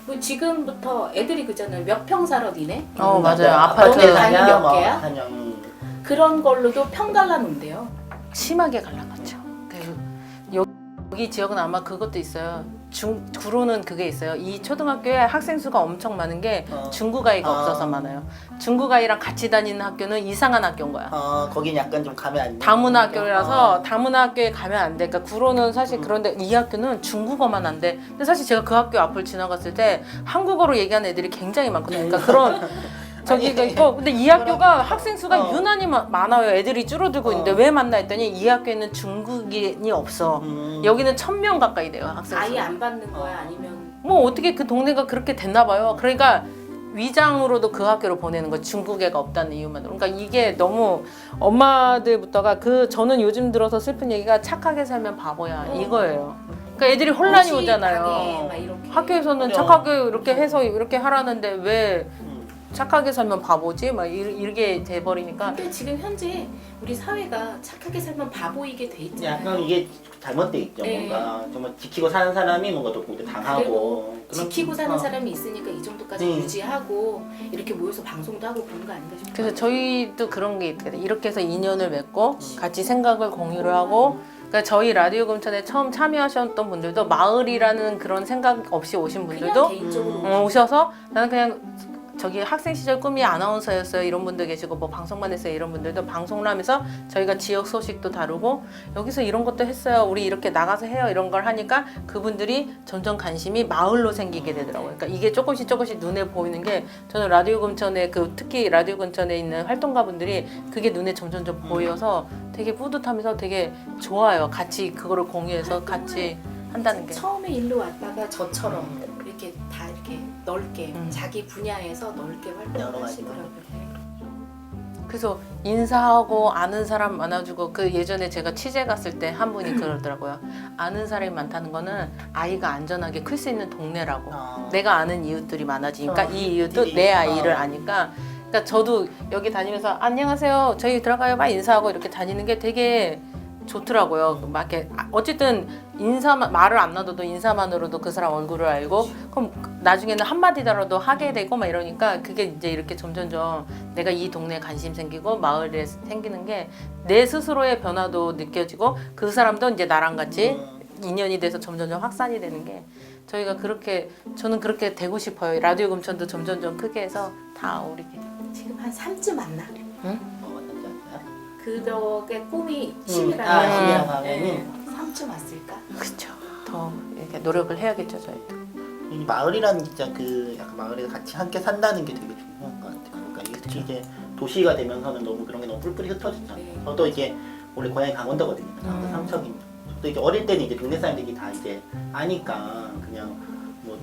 뭐 지금부터 애들이 그잖아요. 몇 평 살아 니네? 맞아요. 아파트 너네 단위 몇 개야? 단위 그런 걸로도 평 갈라놓는데요. 심하게 갈라놨죠. 여기 지역은 아마 그것도 있어요. 구로는 그게 있어요. 이 초등학교에 학생 수가 엄청 많은 게 중국아이가 없어서 많아요. 중국아이랑 같이 다니는 학교는 이상한 학교인 거야. 거긴 약간 좀 가면 안 돼. 다문화 학교라서 다문화 학교에 가면 안 돼. 그러니까 구로는 사실 그런데 이 학교는 중국어만 안 돼. 근데 사실 제가 그 학교 앞을 지나갔을 때 한국어로 얘기하는 애들이 굉장히 많거든요. 그러니까 그런 저기가 있고 근데 이 학교가 학생 수가 유난히 많아요. 애들이 줄어들고 있는데 왜 만나 했더니 이 학교에는 중국인이 없어. 여기는 1000명 가까이 돼요. 학생 수. 아예 안 받는 거야 아니면 뭐 어떻게 그 동네가 그렇게 됐나 봐요. 그러니까 위장으로도 그 학교로 보내는 거 중국 애가 없다는 이유만으로. 그러니까 이게 너무 엄마들부터가 저는 요즘 들어서 슬픈 얘기가 착하게 살면 바보야 이거예요. 그러니까 애들이 혼란이 당해, 오잖아요. 막 이렇게. 학교에서는 그래. 착하게 이렇게 해서 이렇게 하라는데 왜 착하게 살면 바보지? 막 이렇게 돼버리니까. 근데 지금 현재 우리 사회가 착하게 살면 바보이게 돼 있잖아요. 약간 이게 잘못돼 있죠. 네. 뭔가 정말 지키고 사는 사람이 뭔가 또 당하고 그런- 지키고 사는 사람이 있으니까 이 정도까지 유지하고 이렇게 모여서 방송도 하고 그런 거 아닌가 싶어요. 그래서 저희도 그런 게 있거든요. 이렇게 해서 인연을 맺고 같이 생각을 공유를 하고 그러니까 저희 라디오 금천에 처음 참여하셨던 분들도 마을이라는 그런 생각 없이 오신 그냥 분들도 개인적으로 오셔서 나는 그냥 저기 학생 시절 꿈이 아나운서였어요 이런 분들 계시고 뭐 방송만 했어요 이런 분들도 방송을 하면서 저희가 지역 소식도 다루고 여기서 이런 것도 했어요 우리 이렇게 나가서 해요 이런 걸 하니까 그분들이 점점 관심이 마을로 생기게 되더라고요. 그러니까 이게 조금씩 눈에 보이는 게 저는 라디오 금천에 특히 라디오 금천에 있는 활동가분들이 그게 눈에 점점 보여서 되게 뿌듯하면서 되게 좋아요. 같이 그거를 공유해서 같이 한다는 게. 처음에 일로 왔다가 저처럼 이렇게 다 이렇게 넓게 자기 분야에서 넓게 활동을 하시더라고요. 그래서 인사하고 아는 사람 많아지고 그 예전에 제가 취재 갔을 때 한 분이 그러더라고요. 아는 사람이 많다는 거는 아이가 안전하게 클 수 있는 동네라고. 내가 아는 이웃들이 많아지니까 이 이웃도 내 아이를 아니까. 그러니까 저도 여기 다니면서 안녕하세요. 저희 들어가요. 막 인사하고 이렇게 다니는 게 되게 좋더라고요. 막 이렇게 어쨌든 말을 안 놔둬도 인사만으로도 그 사람 얼굴을 알고 그럼 나중에는 한마디더라도 하게 되고 막 이러니까 그게 이제 이렇게 점점점 내가 이 동네에 관심 생기고 마을에 생기는 게 내 스스로의 변화도 느껴지고 그 사람도 이제 나랑 같이 인연이 돼서 점점점 확산이 되는 게 저희가 그렇게 저는 그렇게 되고 싶어요. 라디오 금천도 점점점 크게 해서 다 어울리게. 지금 한 3쯤 왔나? 뭐 어떤지 알까요? 그덕의 꿈이 아, 10이라 하면은 3쯤 왔을까? 그렇죠. 더 이렇게 노력을 해야겠죠 저희도. 이 마을이라는 진짜 그 약간 마을에서 같이 함께 산다는 게 되게 중요한 것 같아요. 그러니까 특히 이제 도시가 되면서는 너무 그런 게 너무 뿔뿔이 흩어지잖아요. 네. 저도 이제 원래 고향이 강원도거든요. 강원도 삼척이. 저도 이제 어릴 때는 이제 동네 사람들이 다 이제 아니까 그냥 뭐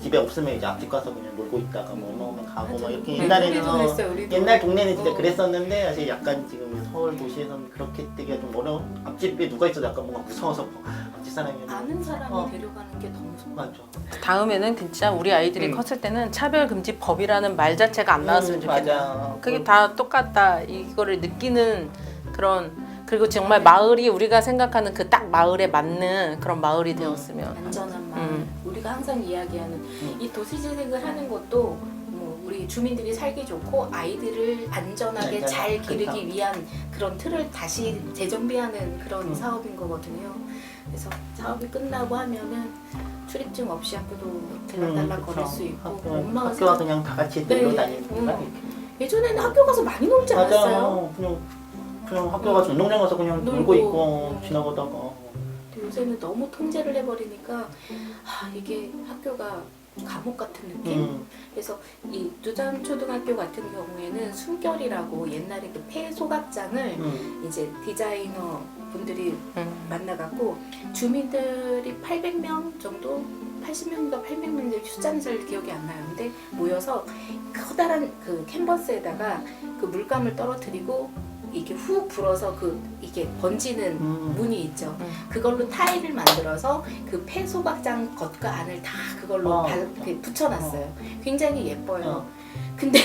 집에 없으면 이제 앞집 가서 그냥 놀고 있다가 뭐 엄마 오면 가고 막 이렇게 옛날에는 우리도 그랬어요. 우리도. 옛날 동네는 진짜 어. 그랬었는데 사실 약간 지금 서울 도시에서는 그렇게 되기가 좀 어려워. 앞집에 누가 있어도 약간 뭔가 무서워서 뭐 앞집 사람이 아는 사람이 어. 데려가는 게 더 무서워. 맞죠. 다음에는 진짜 우리 아이들이 컸을 때는 차별금지법이라는 말 자체가 안 나왔으면 좋겠다. 맞아. 그게 다 똑같다. 이거를 느끼는 그런 그리고 정말 마을이 우리가 생각하는 그 딱 마을에 맞는 그런 마을이 되었으면. 안전한 마을. 우리가 항상 이야기하는 이 도시재생을 하는 것도 뭐 우리 주민들이 살기 좋고 아이들을 안전하게 네, 잘 그렇죠. 기르기 위한 그런 틀을 다시 재정비하는 그런 음. 사업인 거거든요. 그래서 사업이 끝나고 하면은 출입증 없이 학교도 들락달락 거릴 수 있고 엄마가 학교가 그냥 다 같이 네. 놀러 다니니까 예전에는 학교 가서 많이 놀지 않았어요? 맞아. 그냥 학교 가서 운동장 가서 그냥 놀고 놀고. 있고 지나가다가 근데 요새는 너무 통제를 해버리니까 이게 학교가 감옥 같은 느낌? 그래서 이 두담 초등학교 같은 경우에는 숨결이라고 옛날에 그 폐소각장을 이제 디자이너 분들이 만나갖고 주민들이 800명 정도 80명인가 800명인데 숫자는 잘 기억이 안 나요. 근데 모여서 커다란 그 캔버스에다가 그 물감을 떨어뜨리고 이게 훅 불어서 이게 번지는 문이 있죠. 그걸로 타일을 만들어서 그 폐소각장 겉과 안을 다 그걸로 붙여놨어요. 굉장히 예뻐요. 근데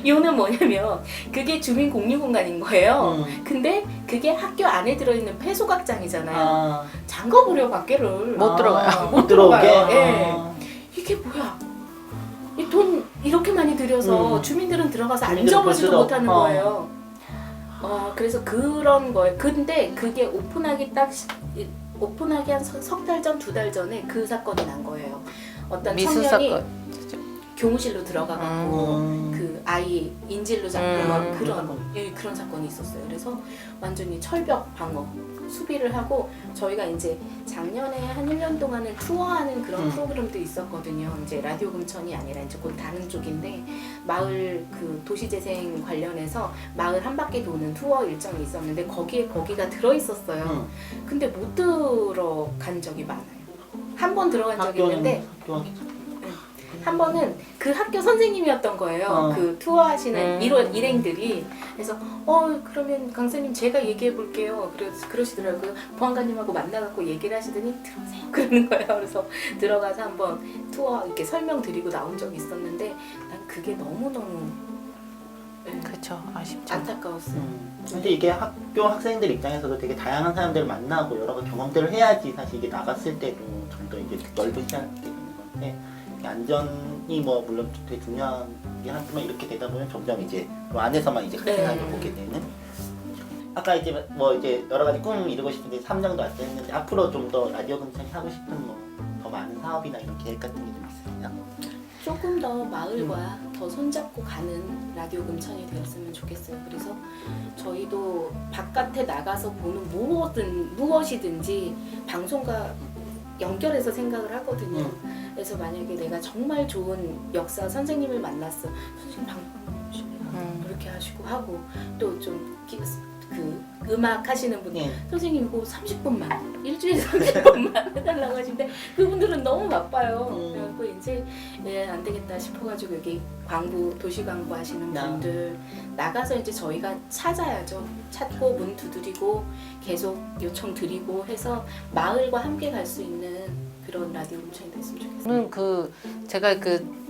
이유는 뭐냐면 그게 주민 공유 공간인 거예요. 근데 그게 학교 안에 들어있는 폐소각장이잖아요. 잠궈버려 밖에를. 못 들어가요. 못 들어오게. 예. 이게 뭐야? 이 돈 이렇게 많이 들여서 주민들은 들어가서 주민들은 앉아보지도 볼 못하는 수도 거예요. 그래서 그런 거예요. 근데 그게 오픈하기 오픈하기 한 석 달 전, 2달 전에 그 사건이 난 거예요. 어떤 미수 청년이 사건. 교무실로 들어가갖고 그 아이 인질로 잡고 막 그런 사건이 있었어요. 그래서 완전히 철벽 방어 수비를 하고 저희가 이제 작년에 한 1년 동안은 투어하는 그런 프로그램도 있었거든요. 이제 라디오 금천이 아니라 이제 곧 다른 쪽인데 마을 그 도시재생 관련해서 마을 한 바퀴 도는 투어 일정이 있었는데 거기가 들어 있었어요. 근데 못 들어간 적이 많아요. 한 번 들어간 적이 있는데 한 번은 그 학교 선생님이었던 거예요. 그 투어하시는 일행들이. 그래서 그러면 강사님 제가 얘기해 볼게요. 그러시더라고요. 보안관님하고 만나갖고 얘기를 하시더니 들어오세요. 그러는 거예요. 그래서 들어가서 한번 투어 이렇게 설명드리고 나온 적이 있었는데 난 그게 너무너무 그렇죠. 아쉽죠. 안타까웠어요. 근데 이게 학교 학생들 입장에서도 되게 다양한 사람들을 만나고 여러 가지 경험들을 해야지 사실 이게 나갔을 때도 좀 더 이제 넓은 시야를 갖게 되는 건데 안전이 뭐 물론 되게 중요하긴 하지만 이렇게 되다 보면 점점 이제 그 안에서만 이제 세상을 보게 되는. 아까 이제 뭐 이제 여러 가지 꿈 이루고 싶은데 3장도 왔다 했는데 앞으로 좀 더 라디오 금천이 하고 싶은 뭐 더 많은 사업이나 이런 계획 같은 게 좀 있으세요? 조금 더 마을과 더 손잡고 가는 라디오 금천이 되었으면 좋겠어요. 그래서 저희도 바깥에 나가서 보는 무엇이든지 방송과 연결해서 생각을 하거든요. 그래서 만약에 내가 정말 좋은 역사 선생님을 만났어. 선생님 방송 주시면 이렇게 하시고 하고 또 좀 그 음악 하시는 분들 선생님 이거 30분만 일주일에 30분만 해달라고 하시는데 그분들은 너무 바빠요. 그래서 이제 안 되겠다 싶어가지고 여기 도시 광고 하시는 분들 나가서 이제 저희가 찾아야죠. 찾고 문 두드리고 계속 요청 드리고 해서 마을과 함께 갈 수 있는 그런 라디오 금천이 됐으면 좋겠어요. 저는 제가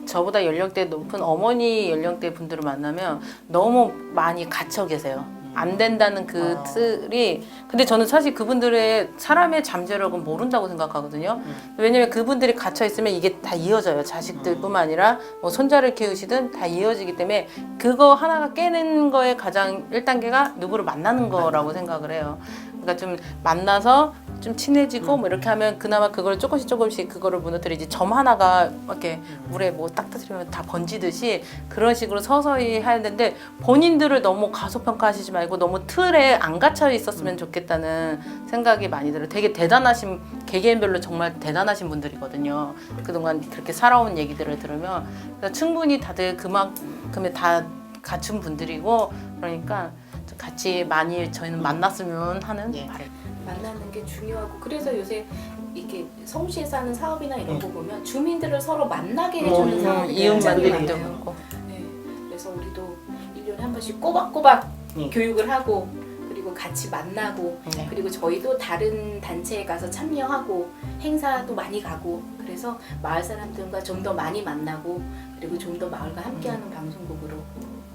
저보다 연령대 높은 어머니 연령대 분들을 만나면 너무 많이 갇혀 계세요. 안 된다는 그 틀이. 근데 저는 사실 그분들의 사람의 잠재력은 모른다고 생각하거든요. 왜냐면 그분들이 갇혀 있으면 이게 다 이어져요. 자식들뿐만 아니라 뭐 손자를 키우시든 다 이어지기 때문에 그거 하나가 깨는 거에 가장 1단계가 누구를 만나는 거라고 생각을 해요. 그러니까 좀 만나서 좀 친해지고 뭐 이렇게 하면 그나마 그걸 조금씩 그거를 무너뜨리지 점 하나가 이렇게 물에 뭐 딱 터뜨리면 다 번지듯이 그런 식으로 서서히 해야 되는데 본인들을 너무 과소평가하시지 말고 너무 틀에 안 갇혀 있었으면 좋겠다는 생각이 많이 들어요. 되게 대단하신 개개인별로 정말 대단하신 분들이거든요. 그동안 그렇게 살아온 얘기들을 들으면 그래서 충분히 다들 그만큼의 다 갖춘 분들이고 그러니까 같이 많이 저희는 만났으면 하는 예. 바람. 만나는 게 중요하고 그래서 요새 이렇게 서울시에서 하는 사업이나 이런 거 보면 주민들을 서로 만나게 해주는 사업이 이웃만 굉장히 만들도 많아요. 그렇고. 네, 그래서 우리도 1년에 한 번씩 꼬박꼬박 음. 교육을 하고 그리고 같이 만나고 네. 그리고 저희도 다른 단체에 가서 참여하고 행사도 많이 가고 그래서 마을 사람들과 좀 더 많이 만나고 그리고 좀 더 마을과 함께하는 방송국으로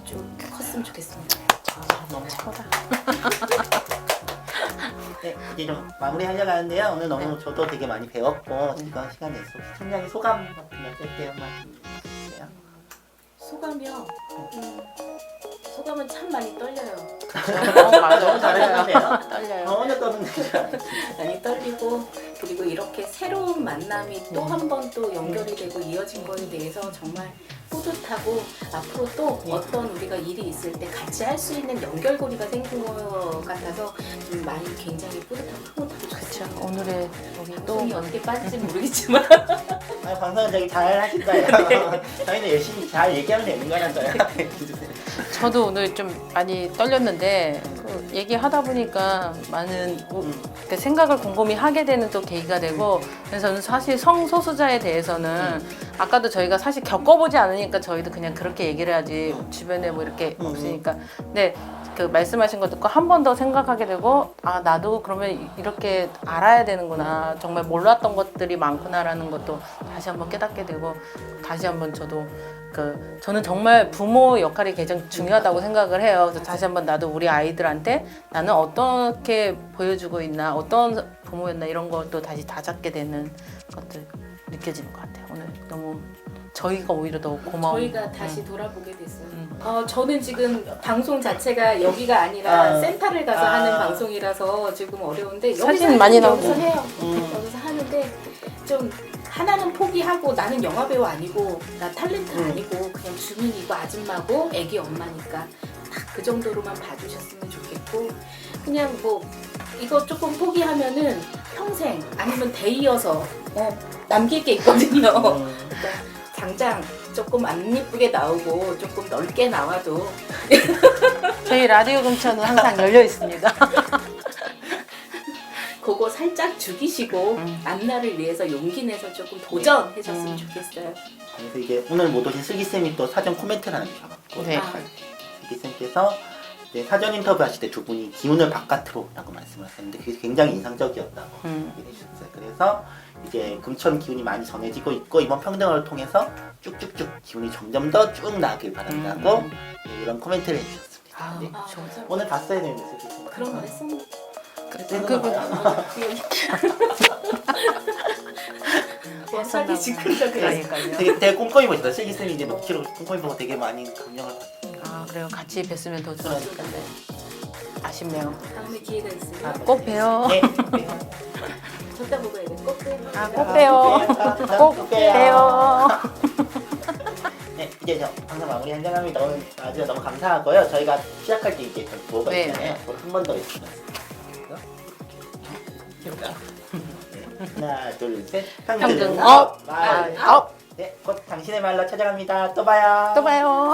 좀 컸으면 좋겠습니다. 너무 최고다. 네, 이제 좀 마무리하려고 하는데요. 오늘 너무 저도 되게 많이 배웠고 이번 시간에 팀장님 소감 같은 거 짧게만 해주세요. 소감이요? 소감은 참 많이 떨려요. 맞아. 너무 잘했는데요. 떨려요. 오늘 떠는 많이 떨리고 그리고 이렇게 새로운 만남이 또 한 번 또 연결이 되고 이어진 거에 대해서 정말 뿌듯하고 앞으로 또 어떤 우리가 일이 있을 때 같이 할 수 있는 연결고리가 생긴 것 같아서 많이 굉장히 뿌듯하고 흐뭇하고 그렇죠. 좋습니다. 오늘의 우리 또 똥이 어떻게 빠질지 모르겠지만 방송은 되게 잘 하실 거예요. 저희는 열심히 잘 얘기하면 되는 거라서요. 저도 오늘 좀 많이 떨렸는데 그 얘기하다 보니까 많은 그 생각을 곰곰이 하게 되는 또 계기가 되고 그래서 저는 사실 성소수자에 대해서는 아까도 저희가 사실 겪어보지 않으니까 저희도 그냥 그렇게 얘기를 해야지 주변에 뭐 이렇게 없으니까 근데 그 말씀하신 거 듣고 한 번 더 생각하게 되고 아 나도 그러면 이렇게 알아야 되는구나 정말 몰랐던 것들이 많구나라는 것도 다시 한번 깨닫게 되고 다시 한번 저도 그 저는 정말 부모 역할이 가장 중요하다고 생각을 해요. 그래서 다시 한번 나도 우리 아이들한테 나는 어떻게 보여주고 있나 어떤 부모였나 이런 것도 다시 다잡게 되는 것들 느껴지는 것 같아요. 오늘 너무 저희가 오히려 더 고마워. 저희가 다시 돌아보게 됐어요. 저는 지금 방송 자체가 여기가 아니라 센터를 가서 하는 방송이라서 지금 어려운데 사진 여기서 많이 여기서 나오고. 해요. 여기서 하는데 좀 하나는 포기하고 나는 영화 배우 아니고 나 탤런트 아니고 그냥 주민이고 아줌마고 애기 엄마니까 딱 그 정도로만 봐주셨으면 좋겠고 그냥 뭐 이거 조금 포기하면은 평생 아니면 대이어서 남길 게 있거든요. 그러니까 당장 조금 안 이쁘게 나오고 조금 넓게 나와도 저희 라디오 근처는 항상 열려 있습니다. 그거 살짝 죽이시고 앞날을 위해서 용기 내서 조금 도전해줬으면 좋겠어요. 그래서 이제 오늘 못 오신 슬기쌤이 또 사전 코멘트를 하나 주셔갖고 네. 슬기쌤께서 이제 사전 인터뷰 하실 때 두 분이 기운을 바깥으로 라고 말씀을 하셨는데 그게 굉장히 인상적이었다고 얘기해 주셨어요. 그래서 이제 금처럼 기운이 많이 전해지고 있고 이번 평등을 통해서 쭉쭉쭉 기운이 점점 더 쭉 나길 바란다고 네, 이런 코멘트를 해주셨습니다. 아, 네. 맞아요. 오늘 봤어야 되는데 슬기쌤. 그런 말씀 사기 즉흥적이에요. 되게 꼼꼼히 보셨어요. 슬기쌤이 이제 녹취록 꼼꼼히 보고 되게 많이 감명을 받았어요. 아 그래요. 같이 뵀으면 더 좋았을 텐데 아쉽네요. 다음에 기회가 있으면 꼭 봬요. 네. 쳤다 보고 해야 돼. 꼭 돼. 꼭 봬요. 꼭 봬요. 네, 이제 저 방송 마무리 한정합니다. 오늘 아주 너무 감사하고요. 저희가 시작할 때 이제 좀 구호가 네. 있잖아요. 그걸 한 번 더 있으면. 하나, 둘, 셋. 평등 업. 말. 업. 네, 곧 당신의 말로 찾아갑니다. 또 봐요. 또 봐요.